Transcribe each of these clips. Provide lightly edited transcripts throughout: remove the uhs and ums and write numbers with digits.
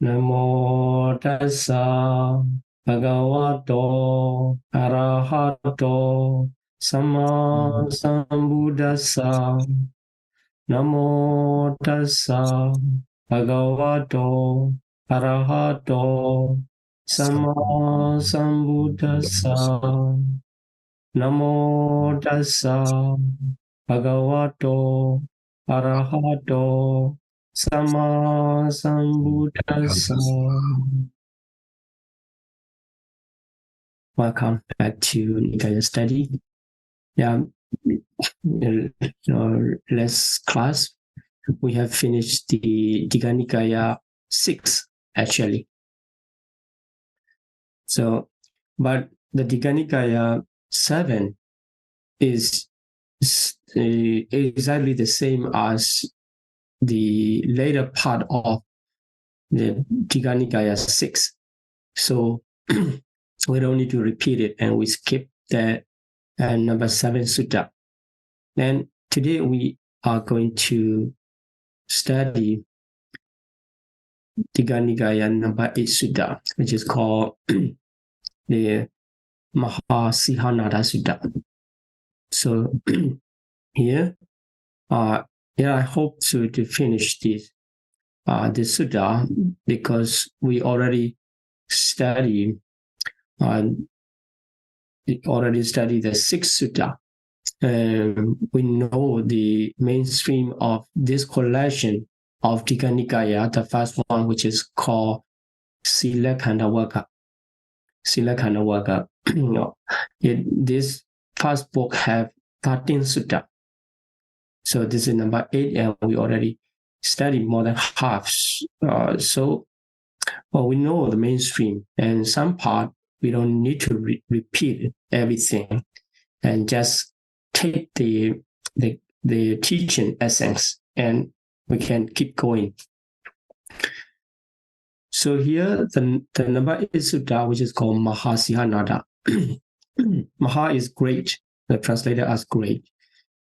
Namo tassa bhagavato arahato sama sambuddhassa. Namo tassa bhagavato arahato sama sambuddhassa. Namo tassa bhagavato arahato sama sambuddhassa. Welcome back to Nika study. Yeah, last class we have finished the Digha Nikaya 6 actually. So, but the Digha Nikaya 7 is exactly the same as the later part of the Digha Nikaya 6. So we don't need to repeat it, and we skip that number 7 sutta. Then today we are going to study Digha Nikaya number 8 sutta, which is called the Mahasihanada Sutta. So here, I hope to finish this sutta because we already study the 6th sutta. We know the mainstream of this collection of Digha Nikaya, the first one, which is called Sila Khanda Vagga. Sila Khanda Vagga. This first book have 13 sutta. So this is number 8, and we already studied more than half. So we know the mainstream, and some part we don't need to repeat everything, and just take the teaching essence, and we can keep going. So here, the number 8 sutta, which is called Mahasihanada. Maha is great, the translated as great.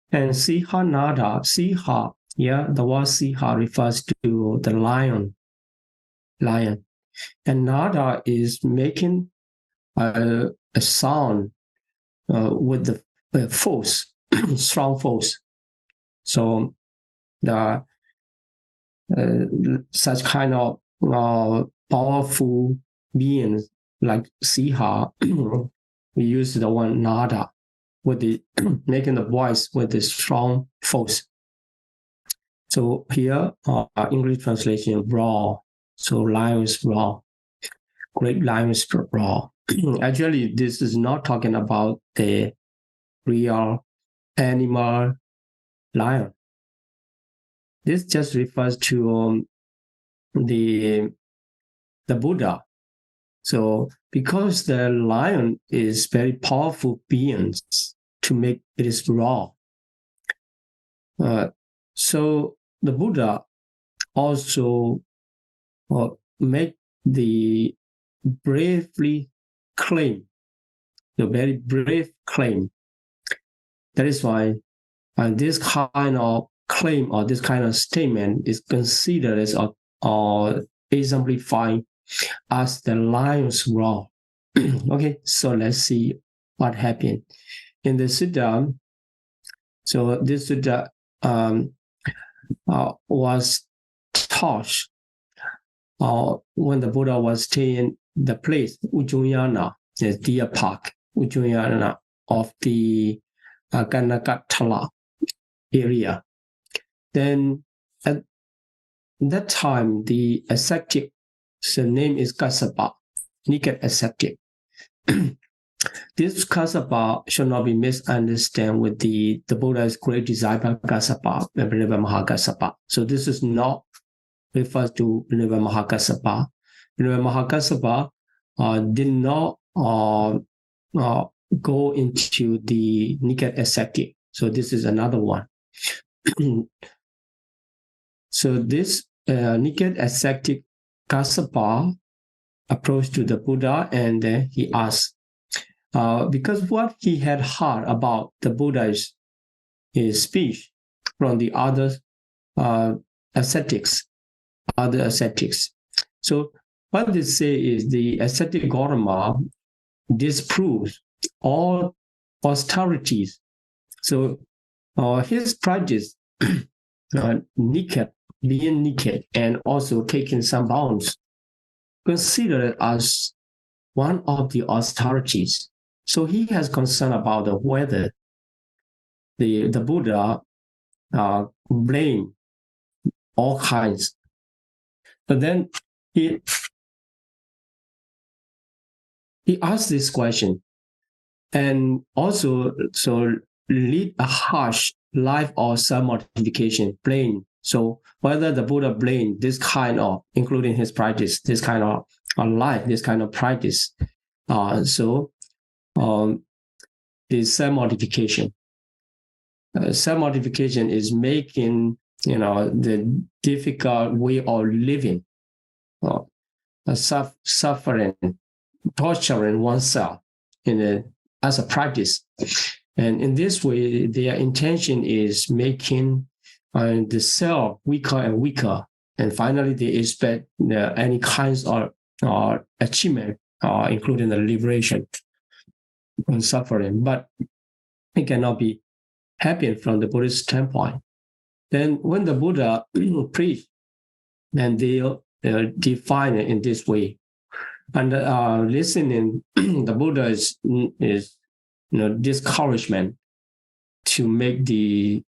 And Sihanada, Siha, the word Siha refers to the lion. And Nada is making a sound with the force, strong force. So the such kind of powerful beings like Siha, we use the word Nada with the making the voice with the strong force. So here, English translation, raw. So lion's raw, great lion's raw. Actually, this is not talking about the real animal lion. This just refers to the Buddha. So because the lion is very powerful beings to make it is raw. So the Buddha also make the bravely claim, the very brave claim. That is why this kind of claim or this kind of statement is considered as or exemplified as the lion's roar. Okay, so let's see what happened in the sutta. So this sutta was taught when the Buddha was staying the place Ujjayana, the deer park Ujjayana of the Ganakatala area. Then at that time, the ascetic, the name is Kassapa, Nika ascetic. This Kassapa should not be misunderstood with the Buddha's great disciple Kassapa, Venerable Mahakassapa. So this is not refers to Venerable Mahakassapa. Venerable Mahakassapa did not go into the Nika ascetic. So this is another one. So this Nika ascetic Kassapa approached to the Buddha, and he asked, because what he had heard about the Buddha's speech from the other ascetics, So what they say is the ascetic Gautama disproves all austerities. So his practice, Nika, DN8, and also taking some bounds, considered as one of the austerities. So he has concern about whether the Buddha blame all kinds. But then he asked this question, and also so lead a harsh life of self-mortification, blame. So whether the Buddha blamed this kind of, including his practice, this kind of life, this kind of practice. The self-mortification. Self-mortification is making, the difficult way of living, suffering, torturing oneself as a practice. And in this way, their intention is making the self weaker and weaker. And finally, they expect any kinds of achievement, including the liberation and suffering. But it cannot be happened from the Buddhist standpoint. Then when the Buddha preached, then they define it in this way. And listening, the Buddha is discouragement to make the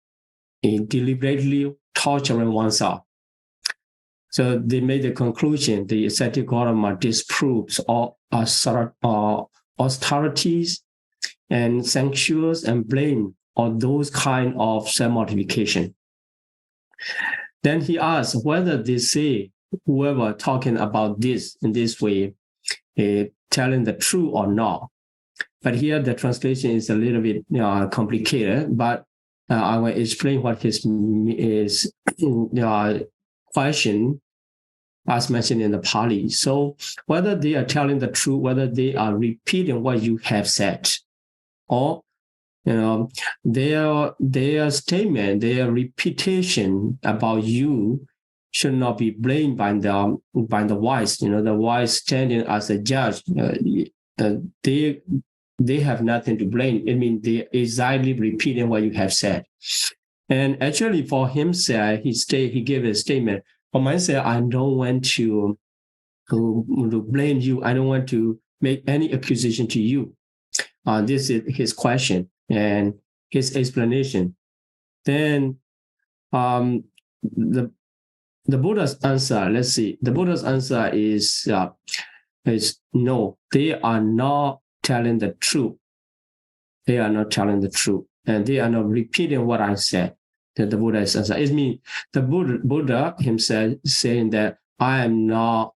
deliberately torturing oneself. So they made the conclusion: the ascetic Gautama disproves all austerities and censures and blame on those kind of self-mortification. Then he asked whether they say whoever talking about this in this way, telling the truth or not. But here the translation is a little bit complicated, but I will explain what his question as mentioned in the Pali. So whether they are telling the truth, whether they are repeating what you have said, or their statement, their repetition about you should not be blamed by the wise. The wise standing as a judge, they have nothing to blame. I mean, they exactly repeating what you have said. And actually, for himself, he gave a statement. For myself, I don't want to blame you. I don't want to make any accusation to you. This is his question and his explanation. Then the Buddha's answer. Let's see. The Buddha's answer is no. They are not telling the truth. They are not telling the truth, and they are not repeating what I said. That the Buddha is answer. It means the Buddha himself saying that I am not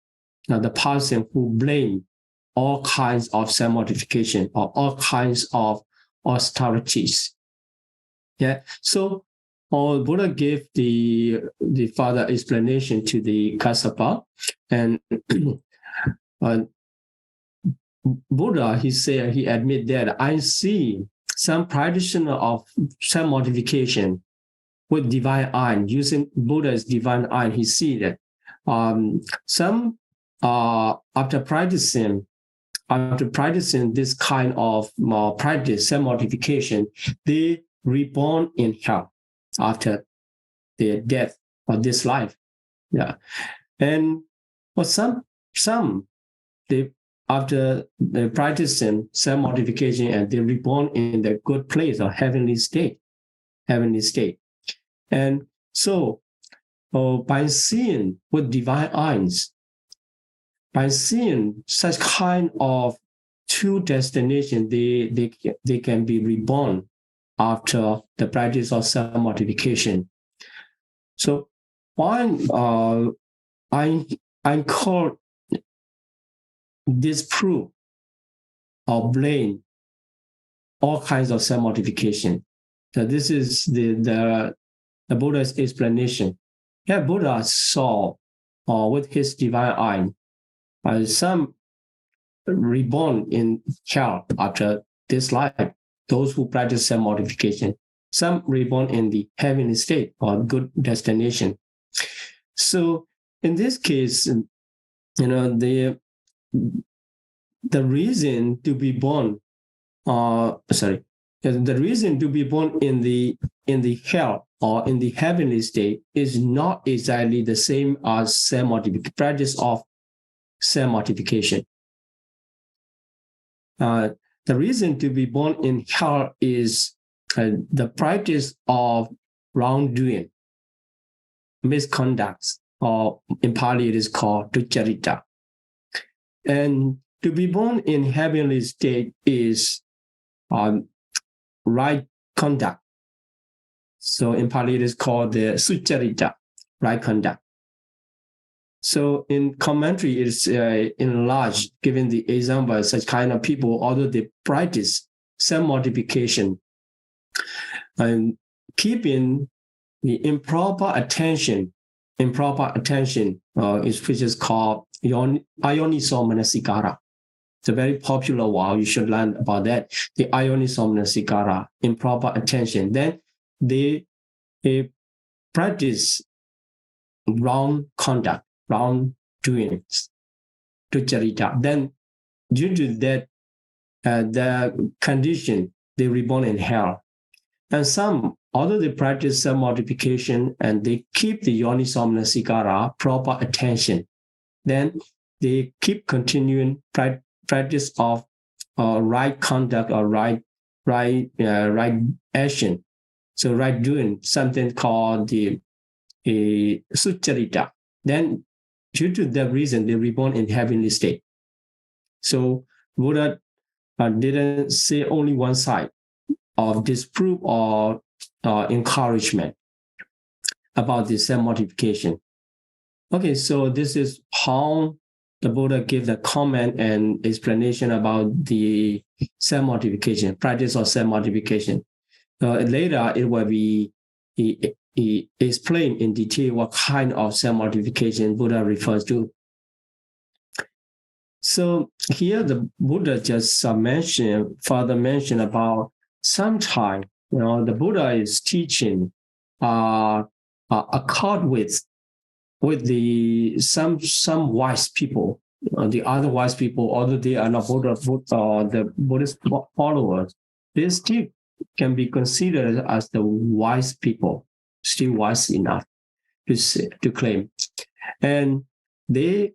the person who blame all kinds of self-mortification or all kinds of austerities. Yeah. So Buddha gave the further explanation to the Kassapa, and Buddha, he admit that I see some practitioner of self-mortification with divine eye, using Buddha's divine eye. He see that some after practicing this kind of practice, self-mortification, they reborn in hell after their death of this life. Yeah. And for some they after they practicing self-mortification and they reborn in the good place or heavenly state. And so by seeing with divine eyes, by seeing such kind of two destinations, they can be reborn after the practice of self-mortification. So I call disprove or blame all kinds of self-mortification. So this is the Buddha's explanation. Yeah, Buddha saw with his divine eye some reborn in hell after this life, those who practice self-mortification, some reborn in the heavenly state or good destination. So in this case, the reason to be born, the reason to be born in the hell or in the heavenly state is not exactly the same as cell multiplication, practice of cell multiplication. The reason to be born in hell is the practice of wrongdoing, misconducts, or in Pali it is called ducharita. And to be born in heavenly state is right conduct. So in Pali it is called the sucharita, right conduct. So in commentary, it's enlarged, given the example, such kind of people, although they practice cell multiplication, and keeping the improper attention, which is called ioniso manasikara. It's a very popular one. You should learn about that. The ioniso manasikara, improper attention. Then they practice wrong conduct, wrong doings, ducharita. Then, due to that, the condition, they reborn in hell. And some, although they practice cell multiplication and they keep the yoniso manasikara, proper attention, then they keep continuing practice of right conduct or right action. So right doing, something called the sucharita. Then, due to that reason, they reborn in heavenly state. So Buddha didn't say only one side of disprove or encouragement about the cell multiplication. Okay, so this is how the Buddha gave the comment and explanation about the cell multiplication, practice of cell multiplication. Later, it will be explained in detail what kind of cell multiplication Buddha refers to. So here the Buddha just further mentioned about sometime, the Buddha is teaching accord with some wise people, the other wise people, although they are not the Buddhist followers, they still can be considered as the wise people, still wise enough to claim. And they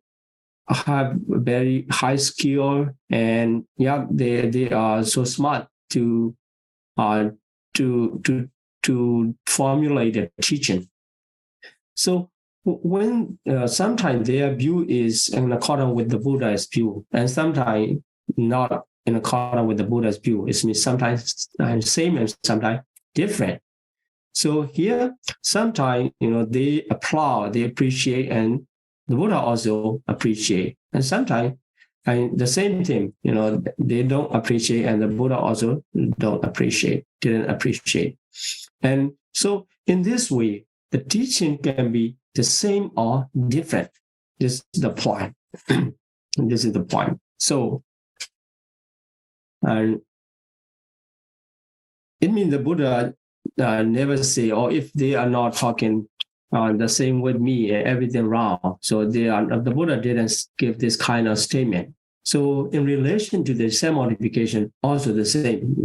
have very high skill, and they are so smart to formulate a teaching. So when sometimes their view is in accordance with the Buddha's view, and sometimes not in accordance with the Buddha's view, it means sometimes same and sometimes different. So here, sometimes they applaud, they appreciate, and the Buddha also appreciate. And sometimes the same thing, they don't appreciate, and the Buddha also didn't appreciate. And so in this way, the teaching can be the same or different. This is the point. This is the point. So, it means the Buddha never say, if they are not talking the same with me, everything wrong. So the Buddha didn't give this kind of statement. So in relation to the cell multiplication, also the same.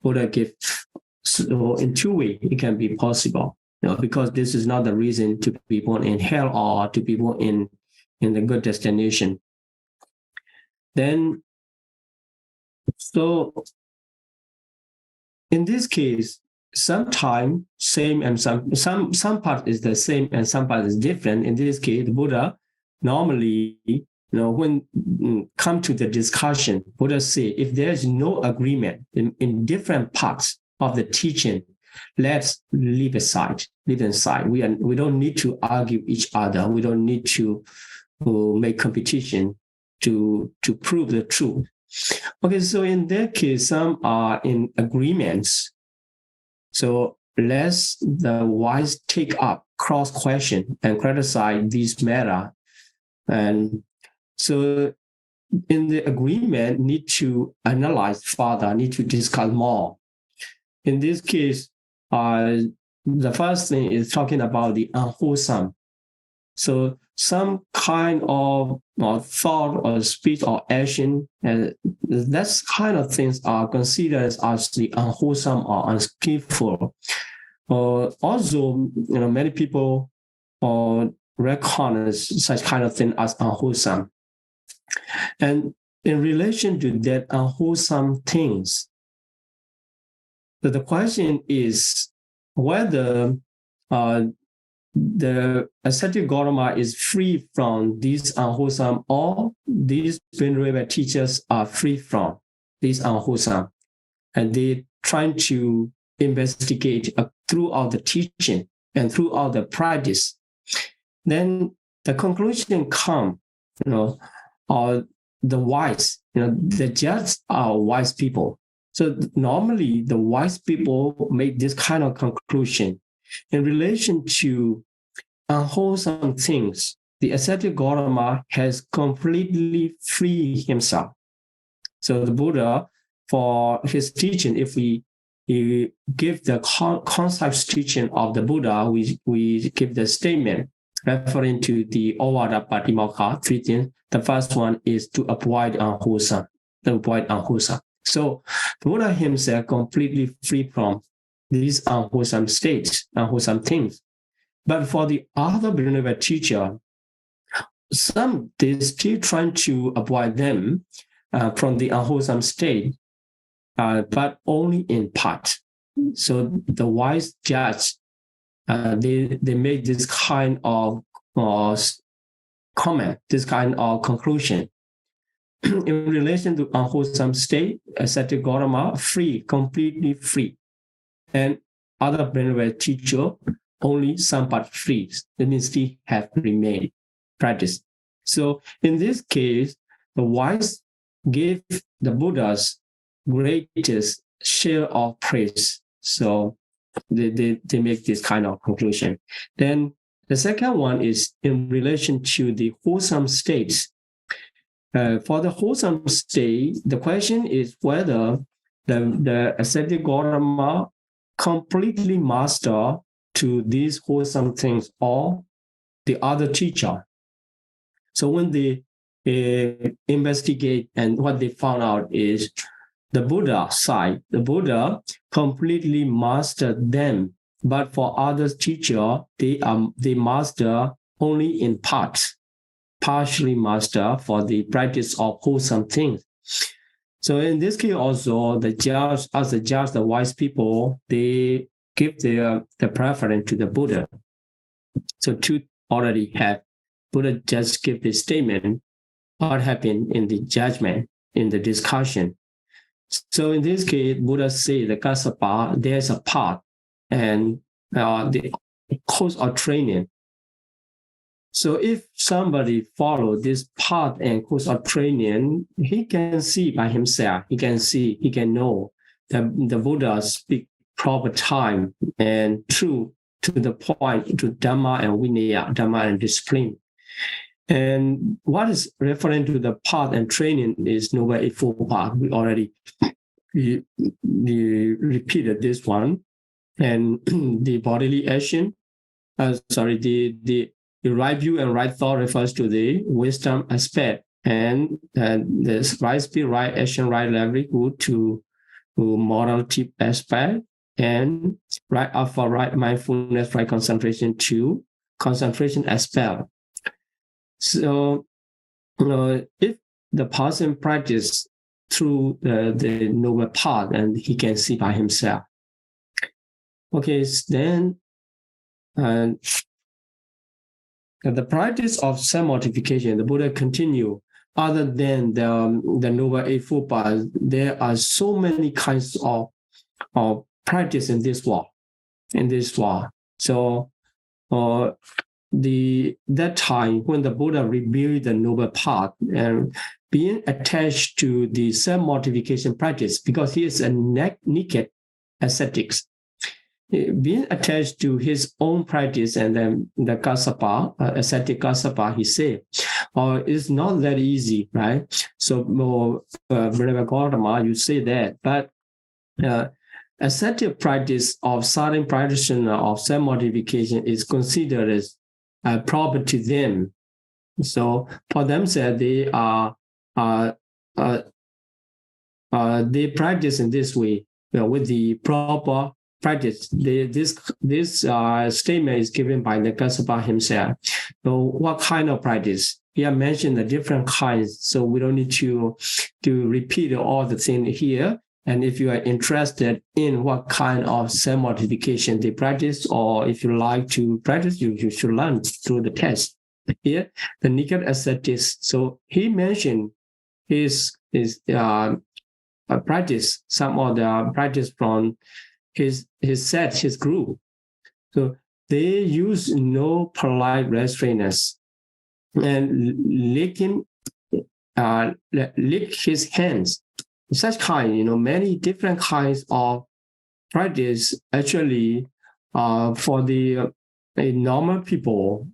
Buddha gave. So in two ways, it can be possible. Because this is not the reason to be born in hell or to be born in the good destination. Then, so in this case, sometimes same and some part is the same and some part is different. In this case, the Buddha normally, when come to the discussion, Buddha say, if there's no agreement in different parts of the teaching, let's leave aside. We don't need to argue each other. We don't need to make competition to prove the truth. Okay, so in that case, some are in agreements. So let's the wise take up cross question and criticize this matter. And so in the agreement, need to analyze further, need to discuss more. In this case, the first thing is talking about the unwholesome So some kind of thought or speech or action, and that kind of things are considered as actually unwholesome or unskillful. Also, many people recognize such kind of thing as unwholesome. And in relation to that unwholesome things, the question is whether the ascetic Gautama is free from these unwholesome, or these venerable teachers are free from these unwholesome. And they trying to investigate throughout the teaching and throughout the practice. Then the conclusion come, the wise, the judges are wise people. So normally the wise people make this kind of conclusion. In relation to unwholesome things, the ascetic Gautama has completely freed himself. So the Buddha, for his teaching, if we give the concept teaching of the Buddha, we give the statement referring to the Ovada Patimokkha, 3 things. The first one is to avoid unwholesome. So the Buddha himself completely free from these unwholesome states, unwholesome things. But for the other venerable teacher, some they still trying to avoid them from the unwholesome state, but only in part. So the wise judge, they make this kind of comment, this kind of conclusion. In relation to unwholesome state, ascetic Gautama free, completely free. And other venerable teacher, only some part free. That means they have remained practice. So in this case, the wise gave the Buddha's greatest share of praise. So they make this kind of conclusion. Then the second one is in relation to the wholesome states. For the wholesome state, the question is whether the ascetic Gautama completely master to these wholesome things or the other teacher. So when they investigate, and what they found out is the Buddha side, the Buddha completely mastered them, but for other teacher, they master only in part, partially master for the practice of wholesome things. So in this case also, the judge, the wise people, they give the preference to the Buddha. So two already have. Buddha just give the statement, what happened in the judgment, in the discussion. So in this case, Buddha say the Kassapa, there's a path and the course of training. So if somebody follow this path and course of training, he can see by himself, he can know that the Buddha speak proper time and true to the point, to Dhamma and Vinaya, Dhamma and discipline. And what is referring to the path and training is Noble Eightfold Path. We already repeated this one. And the bodily action, the right view and right thought refers to the wisdom aspect, and the right speed, right action, right livelihood to morality aspect, and right effort, right mindfulness, right concentration to concentration aspect. So, if the person practice through the noble path, and he can see by himself. Okay, then the practice of self-mortification, the Buddha continue. Other than the Noble Eightfold Path, there are so many kinds of practice in this world. So that time when the Buddha revealed the noble path and being attached to the self-mortification practice, because he is a Nika ascetics, being attached to his own practice and then the Kassapa, ascetic Kassapa, he said, it's not that easy, right? So, Venerable Gautama, you say that, but ascetic practice of silent practitioner of self-mortification is considered as proper to them. So for themselves, they are they practice in this way with the proper practice. This statement is given by the Kasapa himself. So what kind of practice? He has mentioned the different kinds, so we don't need to repeat all the things here. And if you are interested in what kind of cell modification they practice, or if you like to practice, you should learn through the test. Here, the Nika ascetics. So he mentioned his practice, some of the practice from his set, his group. So they use no polite restrainers and lick his hands. Such kind, many different kinds of practice actually for the normal people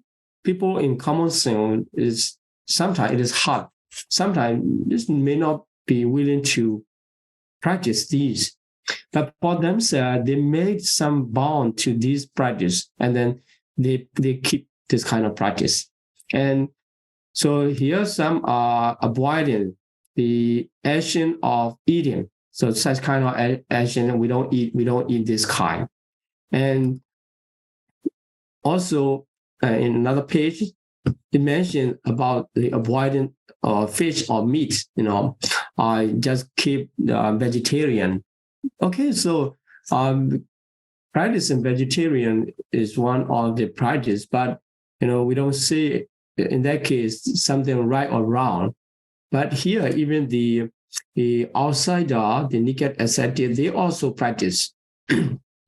in common sense is sometimes it is hard. Sometimes this may not be willing to practice these. But for themselves, they made some bond to this practice, and then they keep this kind of practice. And so here some are avoiding the action of eating. So such kind of action, we don't eat this kind. And also in another page, it mentioned about the avoiding fish or meat. I just keep vegetarian. Okay, so practicing vegetarian is one of the practice, but we don't say in that case something right or wrong. But here, even the outsider, the naked ascetic, they also practice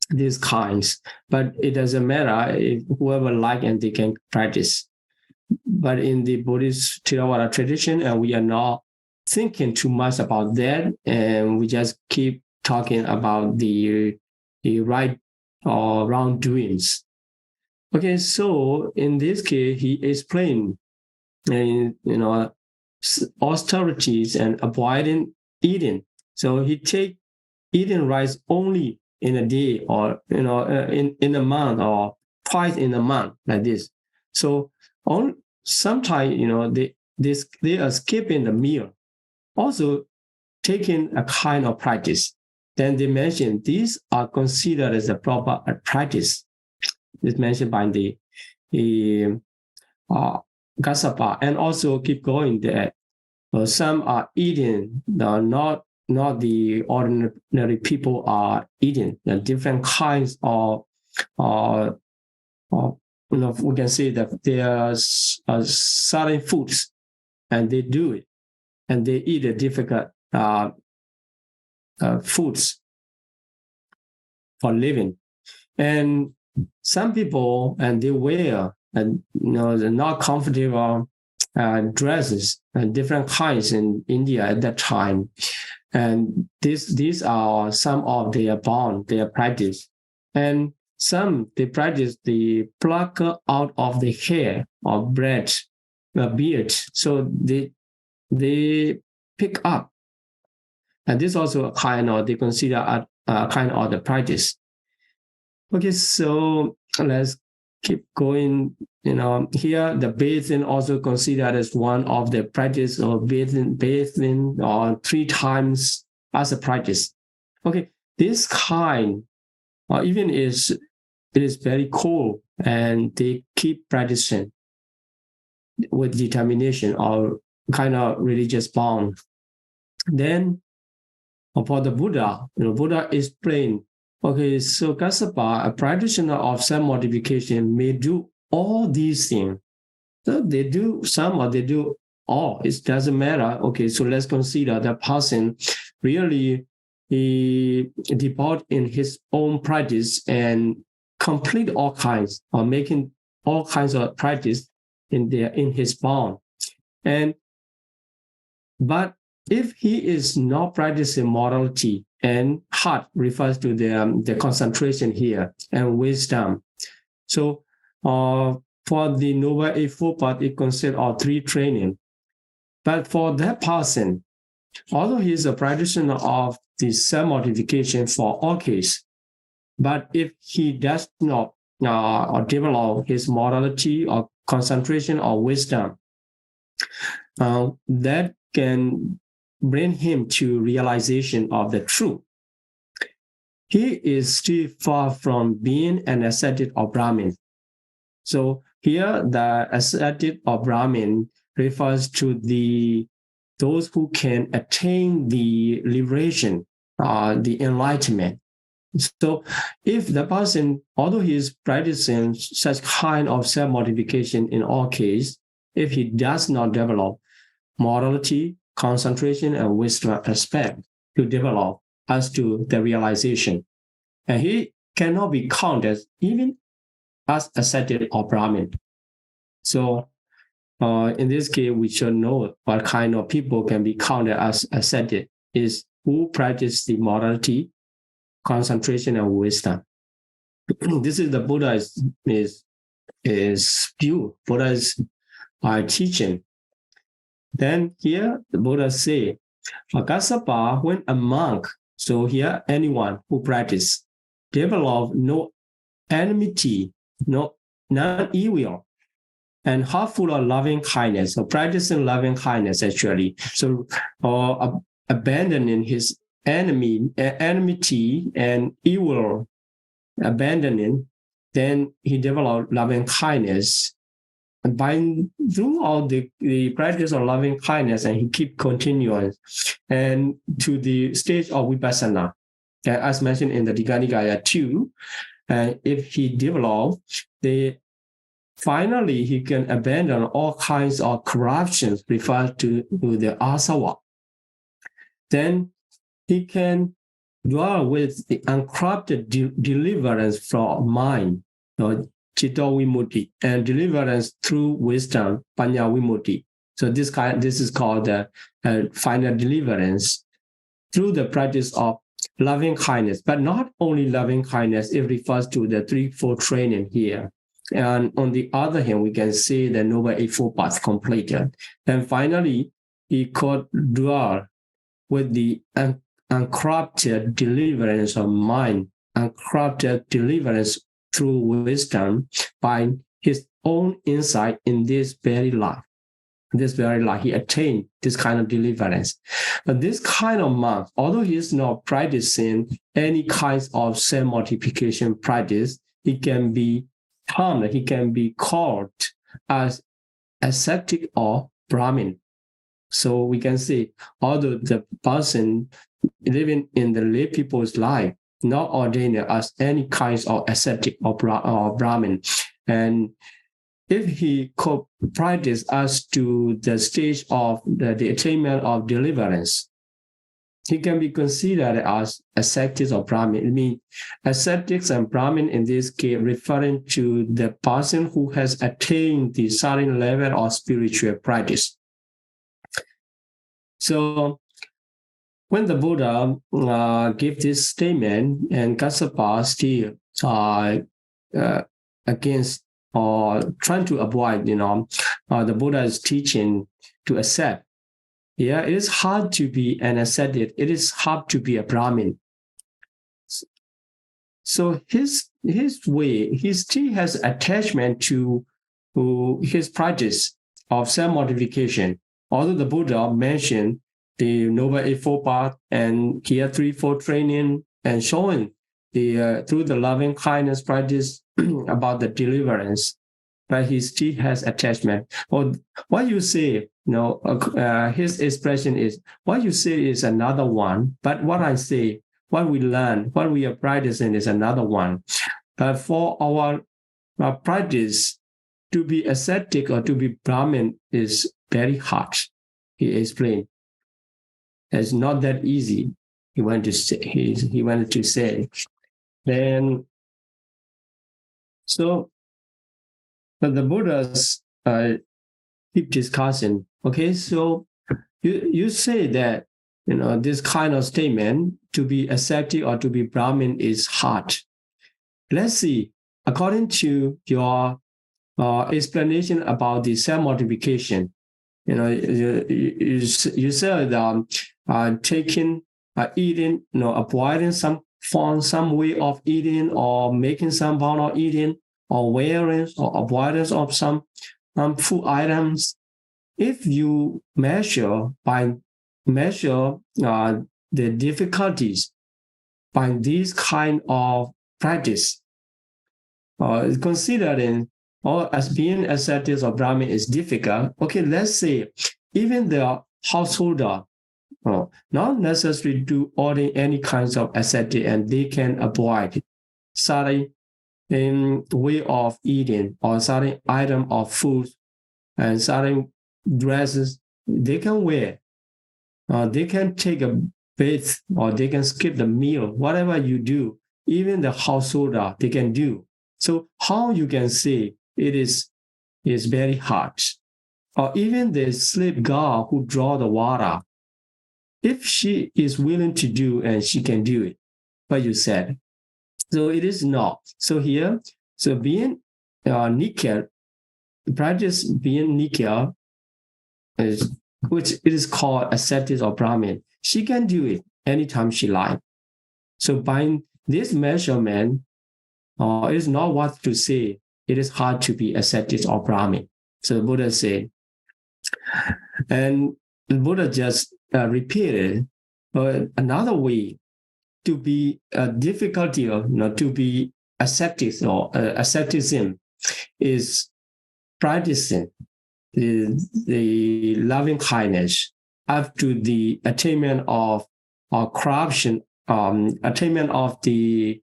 these kinds. But it doesn't matter if whoever like and they can practice. But in the Buddhist Theravada tradition, and we are not thinking too much about that, and we just keep talking about the right or wrongdoings. Okay, so in this case, he explained, austerities and avoiding eating. So he take eating rice only in a day, or in a month, or twice in a month, like this. So sometimes they are skipping the meal, also taking a kind of practice. Then they mention these are considered as a proper practice. It's mentioned by the Kassapa, and also keep going there. Some are eating, not the ordinary people are eating. The different kinds of we can say that there are certain foods, and they do it, and they eat the difficult foods for living. And some people, and they wear, and they're not comfortable dresses and different kinds in India at that time. And these are some of their practice. And some, they practice the pluck out of the hair or beard. So they pick up. And this also a kind of, they consider a kind of the practice. Okay, so let's keep going. Here the bathing also considered as one of the practice of bathing or 3 times as a practice. Okay, this kind, even it is very cool, and they keep practicing with determination or kind of religious bond. Then for the Buddha, Buddha explained, okay, so Kassapa, a practitioner of cell modification, may do all these things. So they do some or they do all. It doesn't matter. Okay, so let's consider that person really he devote in his own practice and complete all kinds, or making all kinds of practice in his bond. But if he is not practicing morality, and heart refers to the concentration here, and wisdom. So for the Noble Eightfold Path, it consists of 3 training. But for that person, although he is a practitioner of the cell modification for all cases, but if he does not or develop his morality or concentration or wisdom, that can bring him to realization of the truth. He is still far from being an ascetic or Brahmin. So here the ascetic or Brahmin refers to those who can attain the liberation, the enlightenment. So if the person, although he is practicing such kind of self-mortification in all cases, if he does not develop morality, concentration, and wisdom aspect to develop as to the realization, and he cannot be counted even as ascetic or Brahmin. So in this case, we should know what kind of people can be counted as ascetic is who practice the morality, concentration, and wisdom. This is the Buddha's view, Buddha's teaching. Then here the Buddha say, Kassapa, when a monk, so here anyone who practice, develop no enmity, no non-evil, and heart full of loving kindness, so practicing loving kindness actually. So abandoning his enmity and evil, abandoning, then he developed loving kindness. And through all the practice of loving kindness, and he keep continuing, and to the stage of vipassana, as mentioned in the Digha Nikaya 2, if he develops finally he can abandon all kinds of corruptions referred to the asava. Then he can dwell with the uncorrupted deliverance from mind, Chitta Vimutti, and deliverance through wisdom, Panya Vimutti. So this is called the final deliverance through the practice of loving kindness, but not only loving kindness, it refers to the threefold training here. And on the other hand, we can see the Noble Eightfold Path completed. And finally, he could dwell with the uncorrupted deliverance of mind, uncorrupted deliverance through wisdom by his own insight in this very life. This very life, he attained this kind of deliverance. But this kind of monk, although he is not practicing any kinds of self-mortification practice, he can be termed, he can be called as ascetic or Brahmin. So we can say, although the person living in the lay people's life, not ordained as any kinds of ascetic or Brahmin, and if he could practice us to the stage of the attainment of deliverance, he can be considered as ascetics or Brahmin. I mean, ascetics and Brahmin in this case referring to the person who has attained the certain level of spiritual practice. So when the Buddha gave this statement, and Kassapa still against or trying to avoid, the Buddha's teaching to accept. Yeah, it is hard to be an ascetic. It is hard to be a Brahmin. So his way, he still has attachment to his practice of self-mortification. Although the Buddha mentioned the Noble Eightfold Path and here threefold training and showing through the loving kindness practice about the deliverance, but he still has attachment. Or what you say, his expression is, what you say is another one, but what I say, what we learn, what we are practicing is another one. But for our practice, to be ascetic or to be Brahmin is very hard, he explained. It's not that easy, he wanted to say. Then, so, but the Buddha's keep discussing. Okay, so you say that this kind of statement, to be ascetic or to be Brahmin, is hard. Let's see. According to your explanation about the self-mortification, you said taking, eating, avoiding some way of eating or making some form of eating, awareness or avoidance of some food items. If you measure the difficulties by this kind of practice, considering as being ascetic or Brahmin is difficult, okay, let's say even the householder not necessarily do order any kinds of ascetic and they can avoid certain way of eating or certain item of food and certain dresses they can wear. They can take a bath or they can skip the meal, whatever you do, even the householder, they can do. So how you can say it is very hard. Or even the slave girl who draw the water, if she is willing to do and she can do it, what you said. So it is not. So here, so being Nika, practice being Nika, which it is called ascetic or Brahmin, she can do it anytime she likes. So by this measurement, it is not what to say. It is hard to be ascetic or Brahmin. So the Buddha said, and the Buddha just repeated another way to be difficulty of to be ascetic or asceticism is practicing the loving kindness up to the attainment of corruption, attainment of deliverance,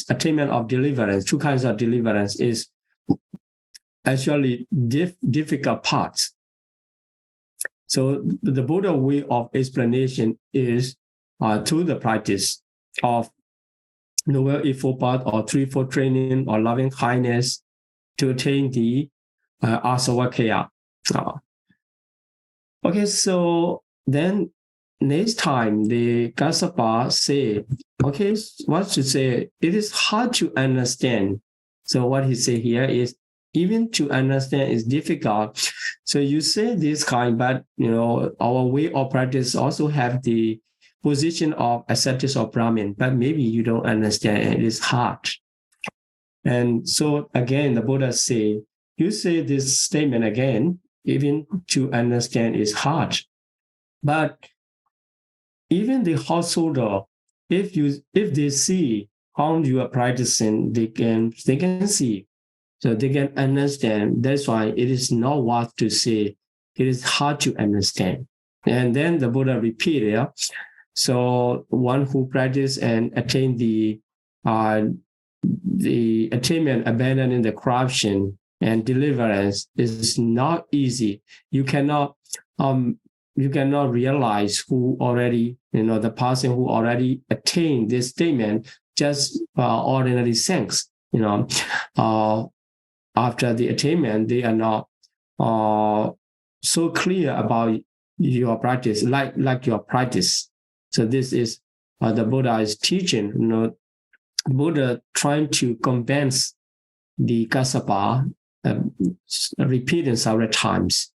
attainment of deliverance. Two kinds of deliverance is actually difficult parts. So the Buddha way of explanation is through the practice of Noble Eightfold Path or Threefold Training or loving kindness to attain the asavakaya. Okay, so then next time the Kassapa say, okay, what to say? It is hard to understand. So what he say here is even to understand is difficult. So you say this kind, but our way of practice also have the position of ascetic or Brahmin, but maybe you don't understand and it is hard. And so again, the Buddha say, you say this statement again, even to understand is hard. But even the householder, if they see how you are practicing, they can see. So they can understand. That's why it is not what to say. It is hard to understand. And then the Buddha repeated, so one who practice and attain the attainment, abandoning the corruption and deliverance is not easy. You cannot realize who already, the person who already attained this statement just ordinary sense. After the attainment, they are not so clear about your practice, like your practice. So this is the Buddha is teaching. Buddha trying to convince the Kassapa, repeating several times.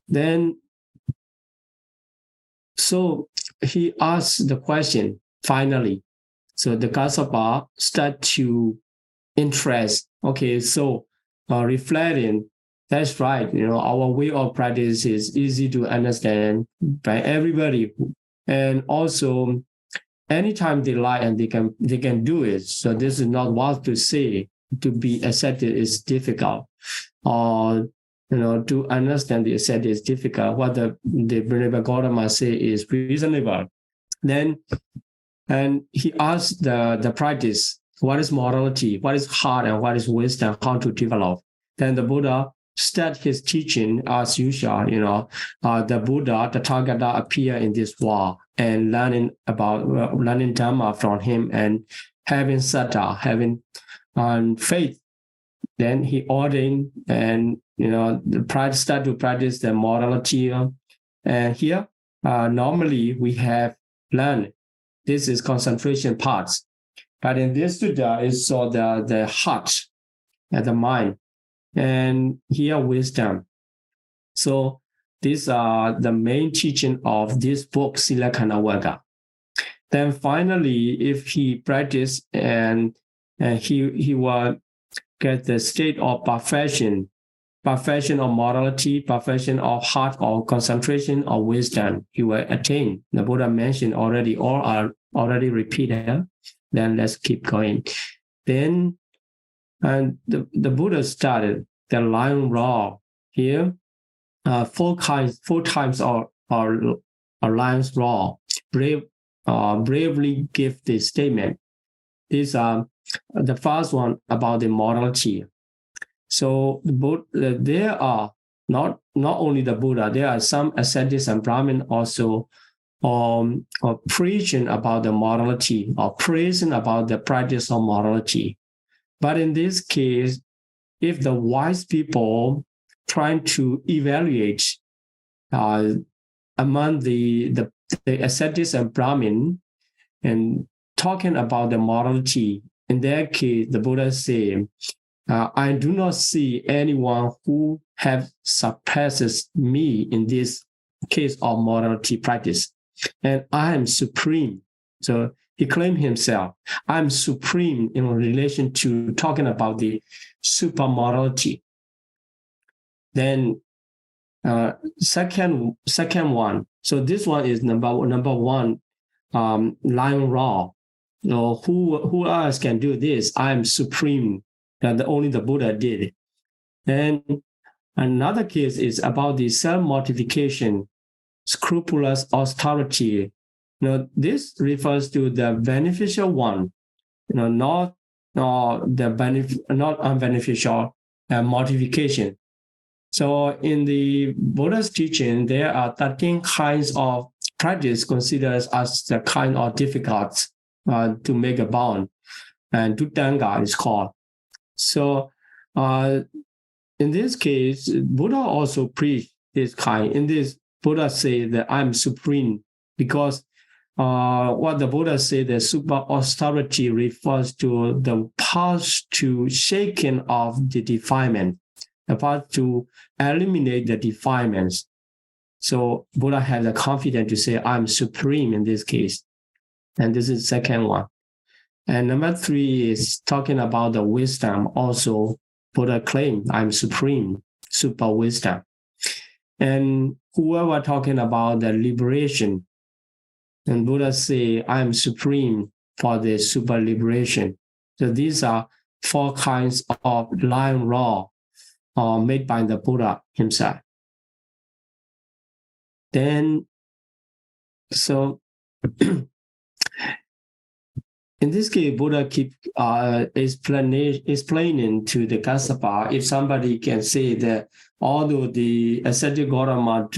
Then, so he asked the question finally. So the Kassapa start to interest. Okay, so reflecting, that's right. Our way of practice is easy to understand by everybody, and also anytime they like and they can do it. So this is not what to say. To be accepted is difficult, or to understand the accepted is difficult. What the Venerable Gautama say is reasonable. Then, and he asked the practice, what is morality, what is heart, and what is wisdom, how to develop. Then the Buddha start his teaching as usual. The Buddha, the Tathagata, appear in this world and learning Dhamma from him and having saddha, having faith. Then he ordained and start to practice the morality. And here, normally we have learned this is concentration parts, but in this Sutta is so the heart and the mind, and here wisdom. So these are the main teaching of this book, Sila Khandha Vagga. Then finally, if he practice and he will get the state of perfection of morality, perfection of heart, or concentration or wisdom, he will attain. The Buddha mentioned already, all are already repeated. Then let's keep going. Then the Buddha started the lion roar here. Four times or lion's roar. Bravely give this statement. These are the first one about the morality. So there are not only the Buddha, there are some ascetics and Brahmin also preaching about the morality or praising about the practice of morality. But in this case, if the wise people trying to evaluate among the ascetics and Brahmin and talking about the morality, in their case, the Buddha said, I do not see anyone who have surpasses me in this case of morality practice. And I am supreme. So he claimed himself, I'm supreme in relation to talking about the super morality. Then second one. So this one is number one, lion roar. So who else can do this? I am supreme. That only the Buddha did it. And another case is about the self-mortification, scrupulous austerity. This refers to the beneficial one, not unbeneficial mortification. So in the Buddha's teaching, there are 13 kinds of practice considered as the kind of difficult to make a bound, and Dutanga is called. So in this case, Buddha also preached this kind. In this, Buddha said that I'm supreme because what the Buddha said, the super austerity refers to the path to shaking off the defilement, the path to eliminate the defilements. So Buddha had the confidence to say, I'm supreme in this case. And this is the second one. And number 3 is talking about the wisdom. Also, Buddha claimed, I'm supreme, super wisdom. And whoever talking about the liberation, and Buddha say, I'm supreme for the super liberation. So these are 4 kinds of lion roar made by the Buddha himself. Then, so in this case, Buddha keep explaining to the Kassapa, if somebody can say that although the ascetic Gautama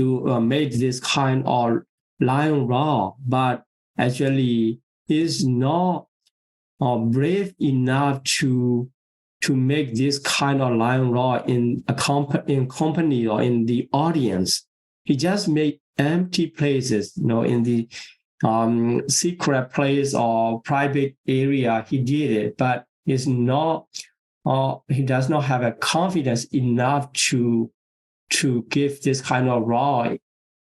made this kind of lion roar, but actually is not brave enough to make this kind of lion roar in company or in the audience. He just made empty places, in the secret place or private area, he did it, but it's not, he does not have a confidence enough to give this kind of roar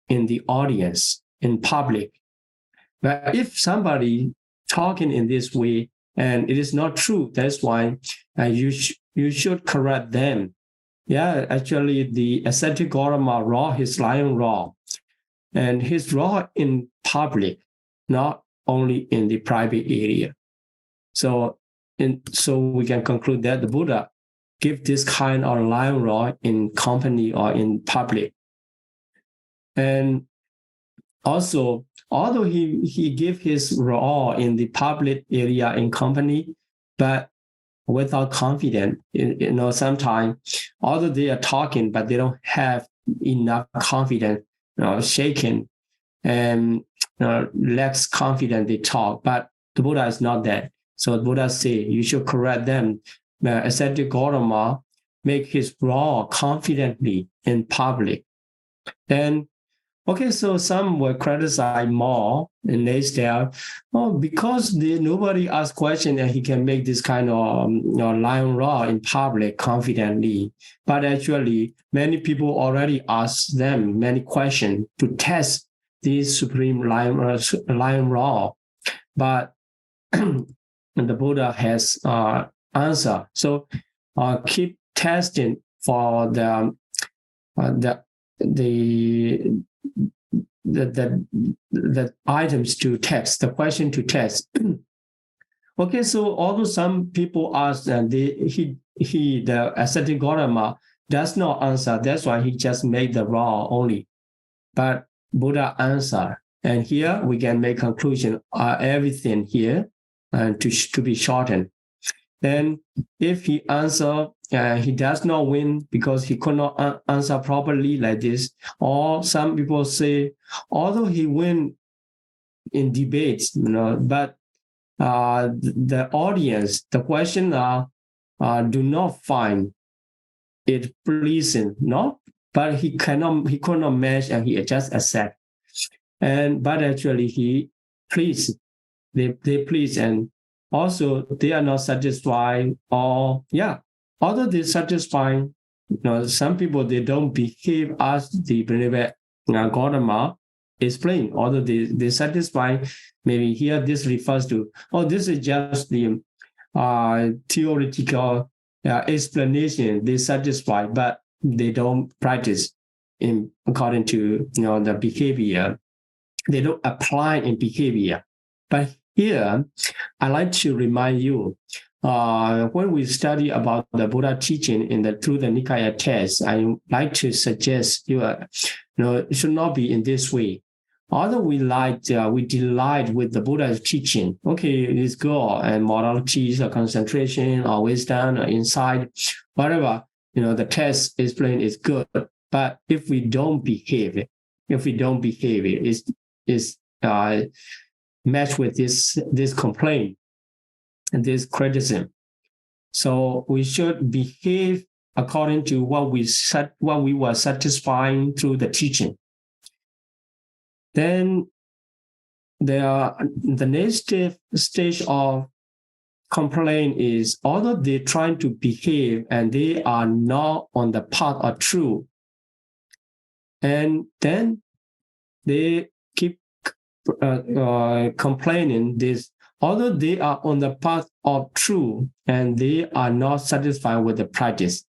in the audience, in public. But if somebody talking in this way and it is not true, that's why you should correct them. Yeah, actually, the ascetic Gautama roar his lion roar, and his roar in public, not only in the private area. So we can conclude that the Buddha give this kind of lion roar in company or in public. And also, although he give his roar in the public area in company, but without confidence, sometimes, although they are talking, but they don't have enough confidence, shaking, and less confident they talk. But the Buddha is not that. So the Buddha say you should correct them. Ascetic Gautama make his roar confidently in public. Then, okay, so some will criticize more, and they say, because nobody asked question and he can make this kind of lion roar in public confidently. But actually, many people already asked them many questions to test this supreme lion roar. but the Buddha has answer. So keep testing for the the the items to test, the question to test. Okay, so although some people ask, and the ascetic Gautama does not answer, that's why he just made the raw only. But Buddha answer, and here we can make conclusion. Everything here to be shortened. Then, if he answer, he does not win because he could not answer properly like this. Or some people say, although he win in debates, but the audience, the questioner, do not find it pleasing, no? But he could not match, and he just accept. But actually he please, they please, and also they are not satisfied, or although they satisfy, some people they don't behave as the Venerable Gautama explain, although they satisfy. Maybe here this refers to, this is just the theoretical explanation. They satisfy, but they don't practice in according to the behavior. They don't apply in behavior. But here, I like to remind you, when we study about the Buddha teaching through the Nikaya text, I like to suggest it should not be in this way. Although we delight with the Buddha's teaching. Okay, it's good, and moralities, or concentration, or wisdom, or insight, whatever, the text explained is good. But if we don't behave, is matched with this complaint and this criticism. So we should behave according to what we were satisfying through the teaching. Then the next stage of complaint is, although they're trying to behave and they are not on the path of truth, and then they keep complaining this, although they are on the path of truth and they are not satisfied with the practice.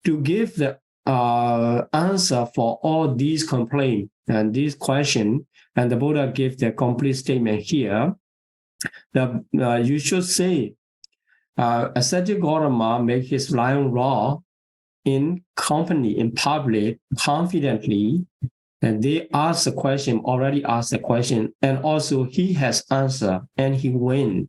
To give the answer for all these complaints and these questions, and the Buddha gave the complete statement here, you should say, ascetic Gautama make his lion roar in company, in public, confidently, and they already asked the question, and also he has answered, and he win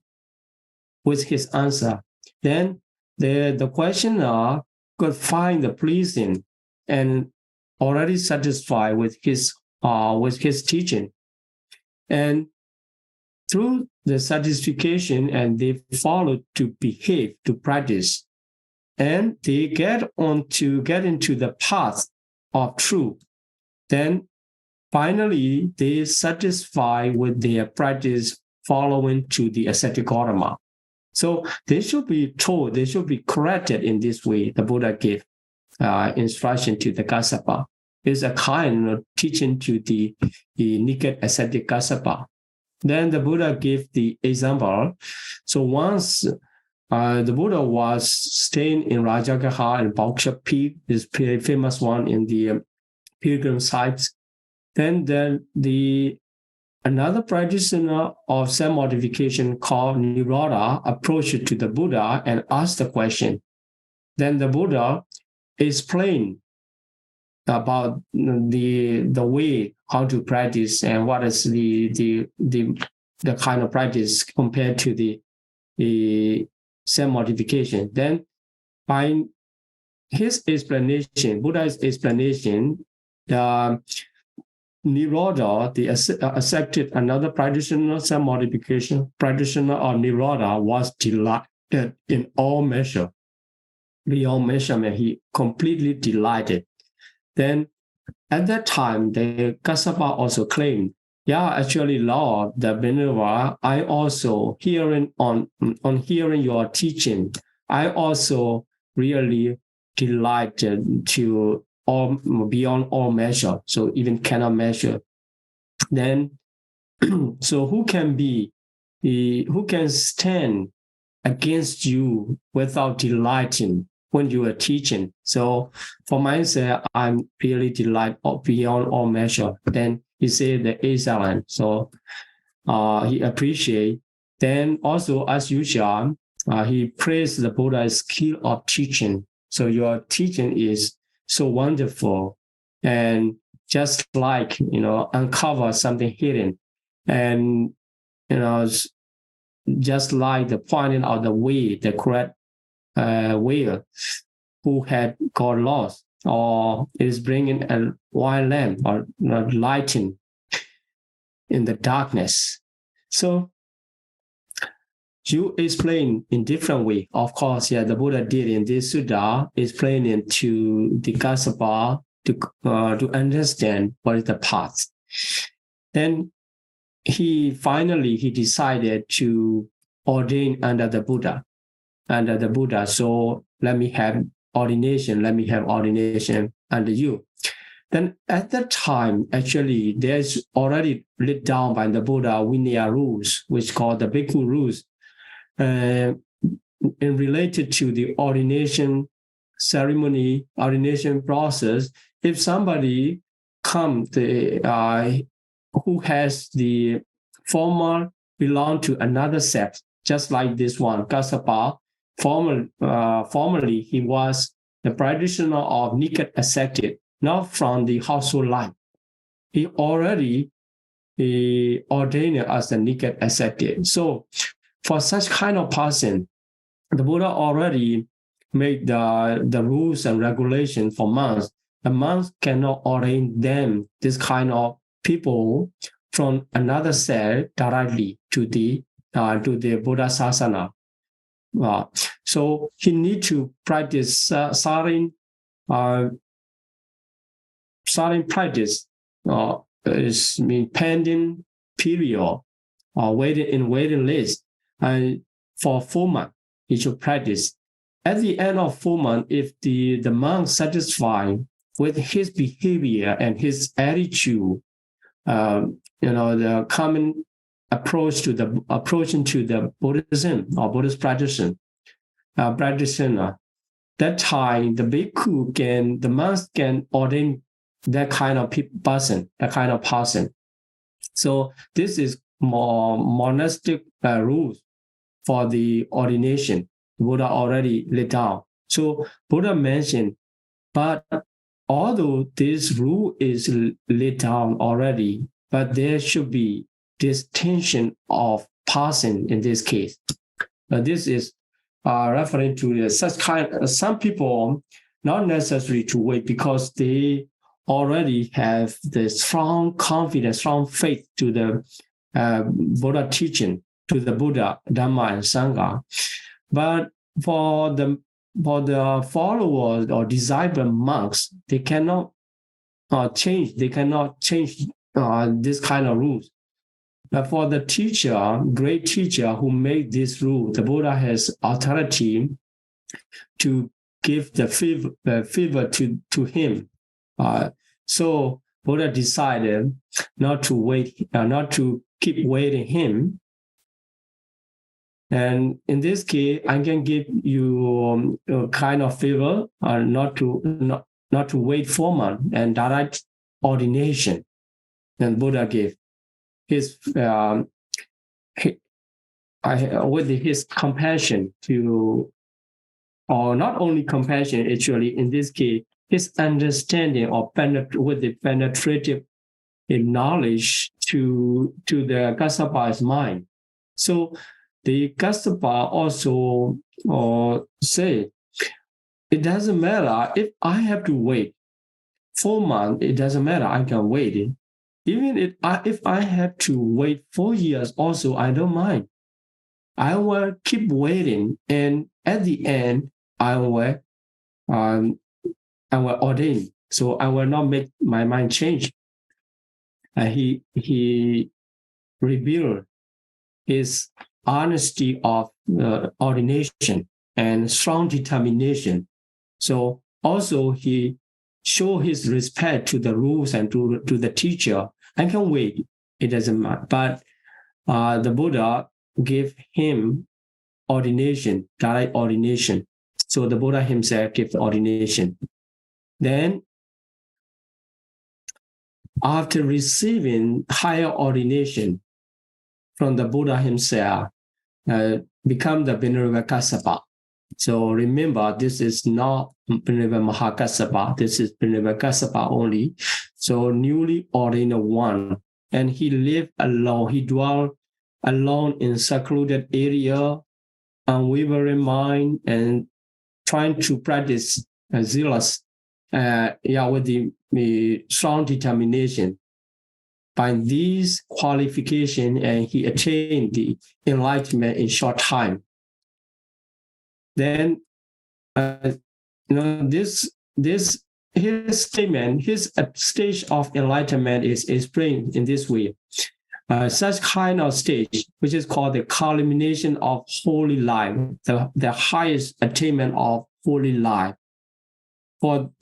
with his answer. Then the questioner could find the pleasing and already satisfied with his teaching. And through the satisfaction, and they follow to behave, to practice, and they get into the path of truth. Then finally, they satisfy with their practice following to the ascetic Gautama. So they should be told, they should be corrected in this way. The Buddha gave instruction to the Kassapa. It's a kind of teaching to the naked ascetic Kassapa. Then the Buddha gave the example. So once the Buddha was staying in Rajagaha and Baksha Peak, this famous one in the pilgrim sites. Then another practitioner of self-modification called Nirodha approached to the Buddha and asked the question. Then the Buddha explained about the way how to practice and what is the kind of practice compared to the self-modification. Then by his explanation, Buddha's explanation, Nirodha, the accepted another practitioner, self-modification practitioner of Nirodha, was delighted in all measure. Beyond measurement, he completely delighted. Then at that time, the Kassapa also claimed, actually, Lord, the Venerable, I also, hearing your teaching, I also really delighted to beyond all measure, so even cannot measure. Then, so who can be who can stand against you without delighting when you are teaching? So for myself, I'm really delight beyond all measure. Then he said the excellent. So he appreciate. Then also, as usual, he praised the Buddha's skill of teaching. So your teaching is so wonderful, and just like uncover something hidden, and just like the pointing out the way, the correct way, who had got lost, or is bringing a white lamp or lighting in the darkness. So you explain in different way. Of course, the Buddha did in this Sutta, explaining to the Kassapa to understand what is the path. Then he decided to ordain under the Buddha. So let me have ordination under you. Then at that time, actually, there's already laid down by the Buddha Vinaya rules, which called the Bhikkhu rules, and related to the ordination ceremony, ordination process. If somebody who has the former belong to another sect, just like this one, Kassapa, formerly he was the practitioner of Nika ascetic, not from the household life. He already ordained as a Nika ascetic. So for such kind of person, the Buddha already made the rules and regulations for monks. The monks cannot ordain them, this kind of people, from another sect directly to the Buddha Sasana. So he need to practice silent practice. Is mean pending period or waiting list, and for 4 months he should practice. At the end of 4 months, if the monk satisfied with his behavior and his attitude, the common approaching to the Buddhism or Buddhist practitioner, that time the monks can ordain that kind of person. So this is more monastic rules for the ordination. Buddha already laid down. So Buddha mentioned, but although this rule is laid down already, but there should be distinction of person in this case. This is referring to some people not necessary to wait because they already have the strong confidence, strong faith to the Buddha teaching, to the Buddha, Dhamma, and Sangha. But for the followers or disciple monks, they cannot change. They cannot change this kind of rules. But for the teacher, great teacher who made this rule, the Buddha has authority to give the favor to him. So Buddha decided not to wait, not to keep waiting him. And in this case, I can give you a kind of favor, not to wait 4 months and direct ordination. And Buddha gave with his compassion to, or not only compassion, actually, in this case, his understanding or with the penetrative knowledge to the Kassapa's mind. So the Kassapa also say, it doesn't matter if I have to wait 4 months, it doesn't matter, I can wait. Even if I have to wait 4 years also, I don't mind. I will keep waiting, and at the end, I will ordain. So I will not make my mind change. He revealed his honesty of ordination and strong determination. So also he showed his respect to the rules and to the teacher. I can wait, it doesn't matter. But the Buddha give him ordination, direct ordination. So the Buddha himself gave the ordination. Then, after receiving higher ordination from the Buddha himself, become the Venerable Kassapa. So remember, this is not Venerable Mahakassapa. This is Venerable Kassapa only. So newly ordained one. And he lived alone. He dwelt alone in secluded area, unwavering mind, and trying to practice zealous, with the strong determination. By these qualifications, and he attained the enlightenment in short time. Then, his statement, his stage of enlightenment is explained in this way. Such kind of stage, which is called the culmination of holy life, the highest attainment of holy life, for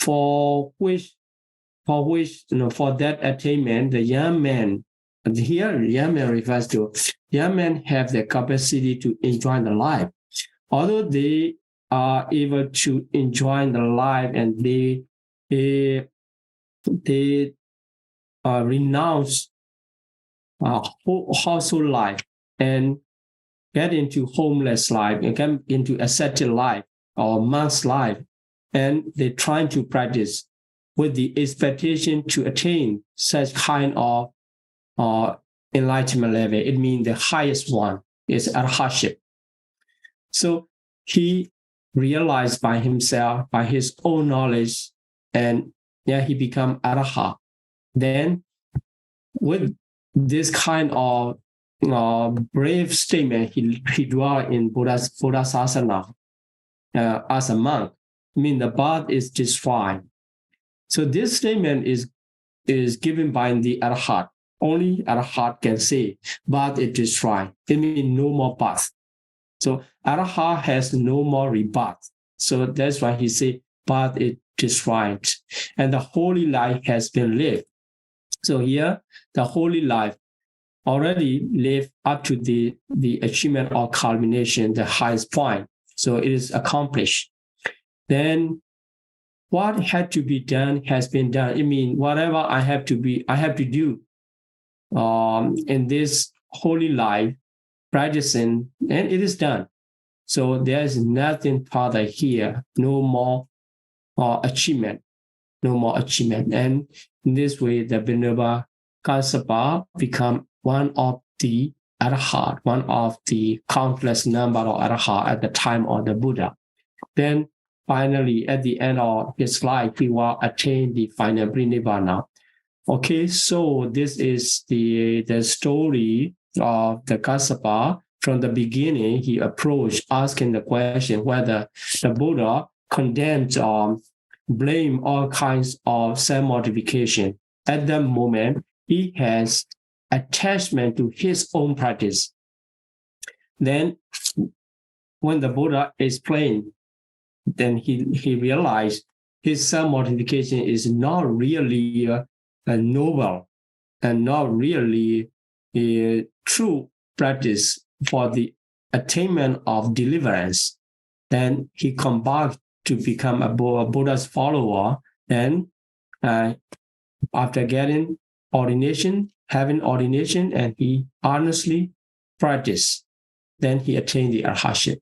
that attainment, the young man, and here young man refers to young men have the capacity to enjoy the life. Although they are able to enjoy the life and they renounce household life and get into homeless life and get into ascetic life or monk's life, and they're trying to practice with the expectation to attain such kind of enlightenment level. It means the highest one is arhatship. So he realized by himself, by his own knowledge, and he become arhat. Then with this kind of brave statement, he dwelt in Buddha's Sasana as a monk. I mean, the birth is destroyed. So this statement is given by the arhat. Only arhat can say, birth is destroyed. It means no more birth. So arhat has no more rebirth. So that's why he said, birth is destroyed. And the holy life has been lived. So here, the holy life already lived up to the achievement of culmination, the highest point. So it is accomplished. Then what had to be done has been done. I mean, whatever I have to do in this holy life, practicing, and it is done. So there is nothing further here, no more achievement. And in this way, the Venerable Kassapa become one of the arhat, one of the countless number of arhat at the time of the Buddha. Then finally, at the end of his life, he will attain the final Nibbana. Okay, so this is the story of the Kassapa. From the beginning, he approached asking the question whether the Buddha condemned or blame all kinds of self-mortification. At that moment, he has attachment to his own practice. Then, when the Buddha explained, then he realized his self-mortification is not really a noble and not really a true practice for the attainment of deliverance. Then he come back to become a Buddha's follower. Then after getting ordination, having ordination, and he honestly practiced, then he attained the arhatship.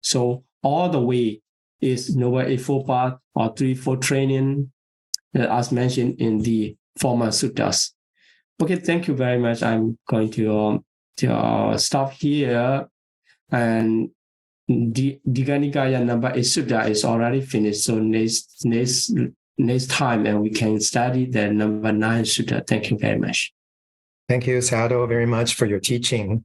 So all the way is Noble Eightfold Path or Threefold Training, as mentioned in the former suttas. Okay, thank you very much. I'm going to stop here, and Digha Nikaya number 8 sutta is already finished. So next time, and we can study the number 9 sutta. Thank you very much. Thank you, Sayadaw, very much for your teaching.